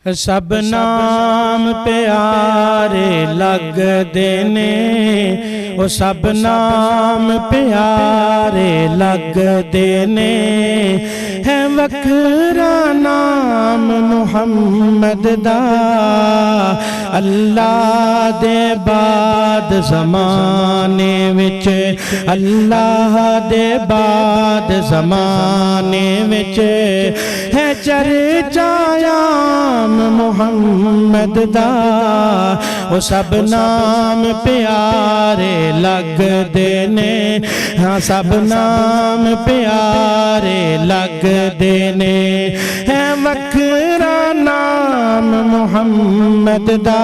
सब नाम प्यारे लगदे ने, ओ सब नाम प्यारे लगदे ने। है वखरा नाम मुहम्मद दा, अल्लाह दे बाद ज़माने विच, अल्लाह दे बाद ज़माने विच है चर्चायाम मुहम्मद दा। ओ सब नाम प्यारे लगदे ने, हाँ सब नाम प्यारे लगदे ने। है वखरा नाम मुहम्मद दा,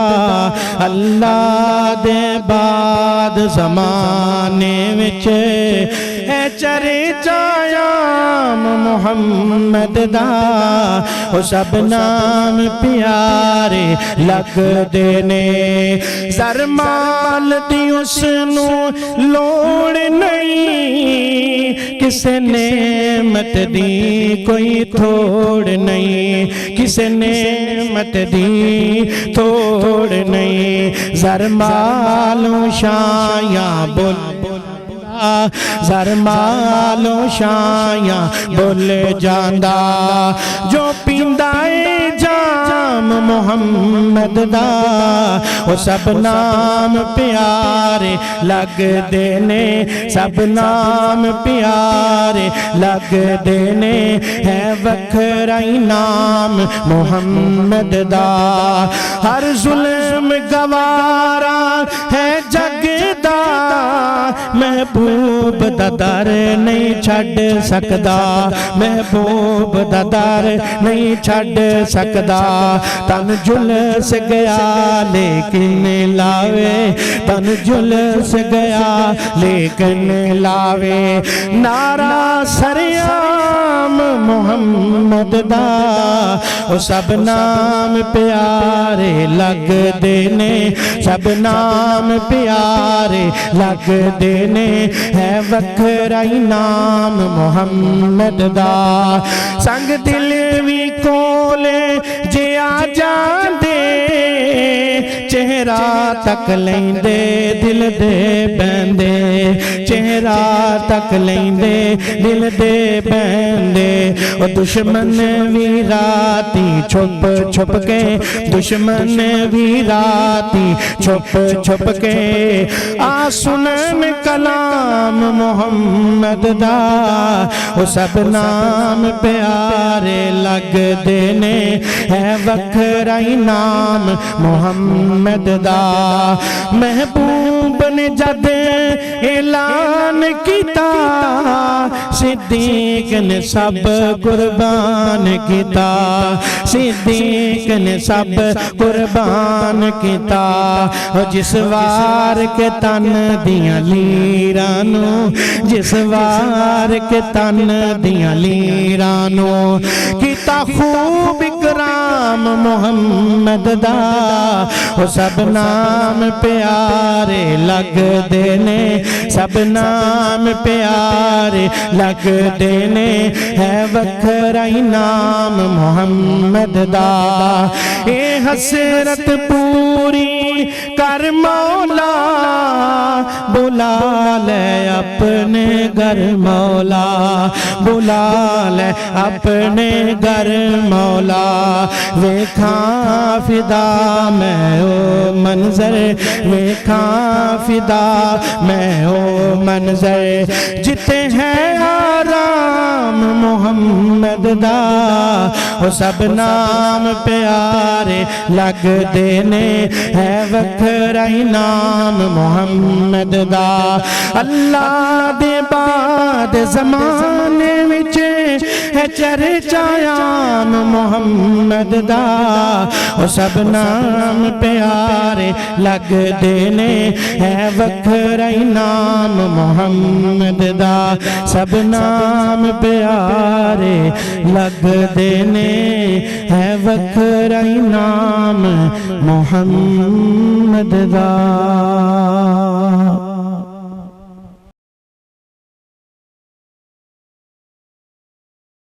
अल्लाह दे बाद ज़माने विच है चर्चायाम मुहम्मद दा। ओ सब नाम प्यारे लगदे ने। ज़रमाल दी उसनू लोड़ नहीं, किसे नेमत दी कोई थोड़ नहीं, किसे नेमत दी थोड़ नहीं। ज़रमालों शायां बोल, ज़रमालों शायां बोल जांदा, जो पींदा है जाम मुहम्मद दा। ओ सब नाम प्यारे लगदे ने, सब नाम प्यारे लगदे ने। है वखरा नाम मुहम्मद दा, हर जुल्म गवारा है जग दा। महबूब दा दर नहीं छड़ सकदा, महबूब दा दर नहीं छड़ सकदा। तन झुलस गया लेकिन लावे, तन झुलस गया लेकिन लावे। नारा सरेआम मुहम्मद दा, ओ सब नाम प्यारे लगदे ने, सब नाम प्यारे लगदे ने। है वखरा नाम मुहम्मद दा, संग दिल भी कोले जे आ जांदे। चेहरा तक लेंदे दिल दे बैंदे, चेहरा तक लेंदे दिल दे बैंदे। ओ दुश्मन भी राती छुप छुप के, दुश्मन भी राती छुप छुप के आ सुनन कलाम मुहम्मद दा। ओ सब नाम प्यारे लगदे ने। है वखरा नाम मुहम्मद दा। महबूब ने जद ऐलान किता, सिद्दीक ने सब कुर्बान किता, सिद्दीक ने सब कुर्बान किता। जिस वार के तन दियां लीरां नू, जिस वार के तन दियां लीरां नू किता खूब इकराम मुहम्मद दा। ओ सब नाम प्यारे लगदे ने, सब नाम प्यारे लगदे ने। है वखरा नाम मुहम्मद दा। ए हसरत पूरी कर मौला, बुला ले अपने घर मौला, बुला ले अपने घर मौला। वेखा फिदा मैं ओ मंजर, वेखा फिदा मैं ओ मंजर। जिते है आराम मुहम्मद दा, ओ सब नाम प्यारे लगदे ने। है वखरा नाम मुहम्मद दा, अल्लाह दे बाद ज़माने विच है चर्चायाम मुहम्मद दा। ओ सब नाम प्यारे लगदे ने। है वखरा नाम मुहम्मद दा, सब नाम प्यारे लगदे ने। है वखरा नाम मुहम्मद दा।